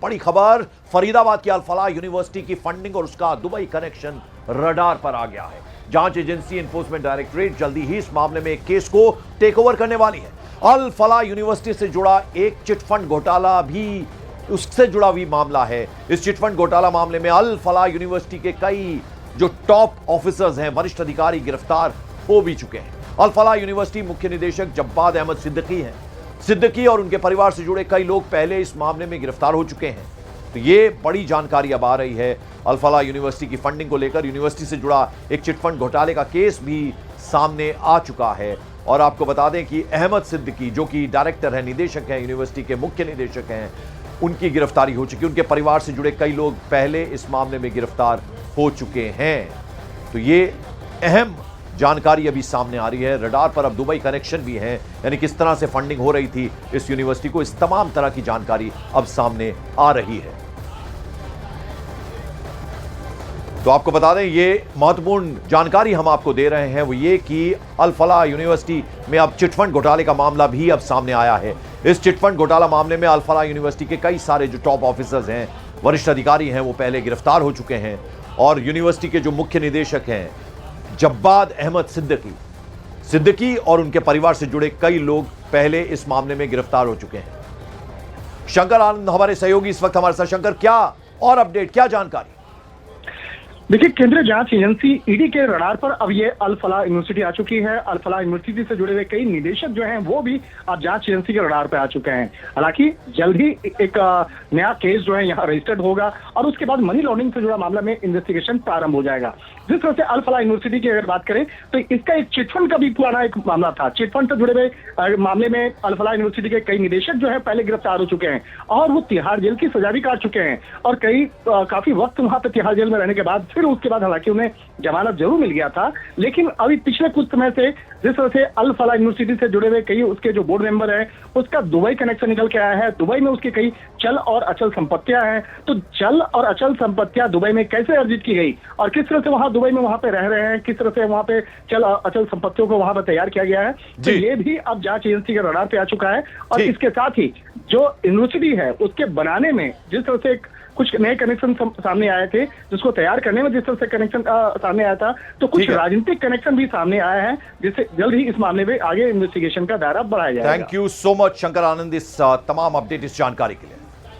बड़ी खबर, फरीदाबाद की अल फलाह यूनिवर्सिटी की फंडिंग और उसका दुबई कनेक्शन रडार पर आ गया है। जांच एजेंसी एनफोर्समेंट डायरेक्टरेट जल्दी ही इस मामले में एक केस को टेक ओवर करने वाली है। अल फलाह यूनिवर्सिटी से जुड़ा एक चिटफंड घोटाला भी उससे जुड़ा हुआ मामला है। इस चिटफंड घोटाला मामले में अल फलाह यूनिवर्सिटी के कई जो टॉप ऑफिसर्स हैं, वरिष्ठ अधिकारी गिरफ्तार हो भी चुके हैं। अल फलाह यूनिवर्सिटी मुख्य निदेशक जब्बाद अहमद सिद्दीकी हैं। सिद्दीकी और उनके परिवार से जुड़े कई लोग पहले इस मामले में गिरफ्तार हो चुके हैं। तो ये बड़ी जानकारी अब आ रही है। अल फलाह यूनिवर्सिटी की फंडिंग को लेकर यूनिवर्सिटी से जुड़ा एक चिटफंड घोटाले का केस भी सामने आ चुका है। और आपको बता दें कि अहमद सिद्दीकी जो कि डायरेक्टर है, निदेशक है, यूनिवर्सिटी के मुख्य निदेशक हैं, उनकी गिरफ्तारी हो चुकी है। उनके परिवार से जुड़े कई लोग पहले इस मामले में गिरफ्तार हो चुके हैं। तो ये अहम जानकारी अभी सामने आ रही है। रडार पर अब दुबई कनेक्शन भी है, यानी किस तरह से फंडिंग हो रही थी इस यूनिवर्सिटी को, इस तमाम तरह की जानकारी अब सामने आ रही है। तो आपको बता दें, ये महत्वपूर्ण जानकारी हम आपको दे रहे हैं वो ये कि अल फलाह यूनिवर्सिटी में अब चिटफंड घोटाले का मामला भी अब सामने आया है। इस चिटफंड घोटाला मामले में अल फलाह यूनिवर्सिटी के कई सारे जो टॉप ऑफिसर्स हैं, वरिष्ठ अधिकारी हैं, वो पहले गिरफ्तार हो चुके हैं। और यूनिवर्सिटी के जो मुख्य निदेशक हैं जब्बाद अहमद सिद्दीकी और उनके परिवार से जुड़े कई लोग पहले इस मामले में गिरफ्तार हो चुके हैं। शंकर आनंद हमारे सहयोगी इस वक्त हमारे साथ। शंकर, क्या और अपडेट, क्या जानकारी? देखिए, केंद्रीय जांच एजेंसी ईडी के रडार पर अब ये अल फलाह यूनिवर्सिटी आ चुकी है। अल फलाह यूनिवर्सिटी से जुड़े हुए कई निदेशक जो हैं वो भी अब जांच एजेंसी के रडार पर आ चुके हैं। हालांकि जल्द ही एक नया केस जो है यहाँ रजिस्टर्ड होगा और उसके बाद मनी लॉन्ड्रिंग से जुड़ा मामला में इन्वेस्टिगेशन प्रारंभ हो जाएगा। जिस तरह से अल फलाह यूनिवर्सिटी की अगर बात करें तो इसका एक चिटफंड का भी पुराना एक मामला था। चिटफंड से जुड़े हुए मामले में अल फलाह यूनिवर्सिटी के कई निदेशक जो है पहले गिरफ्तार हो चुके हैं और वो तिहाड़ जेल की सजा भी काट चुके हैं और काफी वक्त वहां पर तिहाड़ जेल में रहने के बाद फिर उसके बाद हालांकि उन्हें जमानत जरूर मिल गया था। लेकिन अभी पिछले कुछ समय से जिस तरह से अल फलाह यूनिवर्सिटी से जुड़े हुए कई उसके जो बोर्ड मेंबर हैं, उसका दुबई कनेक्शन निकल के आया है। दुबई में उसकी कई चल और अचल संपत्तियां हैं। तो चल और अचल संपत्तियां दुबई में कैसे अर्जित की गई और किस तरह से वहां दुबई में वहां पे रह रहे हैं, किस तरह से वहां पे चल अचल संपत्तियों को वहां पर तैयार किया गया है, तो ये भी अब जांच एजेंसी के रडार पे आ चुका है। और इसके साथ ही जो यूनिवर्सिटी है उसके बनाने में जिस तरह से कुछ नए कनेक्शन सामने आए थे, जिसको तैयार करने में जिस तरह से कनेक्शन सामने आया था, तो कुछ राजनीतिक कनेक्शन भी सामने आया है, जिससे जल्द ही इस मामले में आगे इन्वेस्टिगेशन का दायरा बढ़ाया जाएगा। Thank you so much Shankar Anand, इस तमाम अपडेट, इस जानकारी के लिए।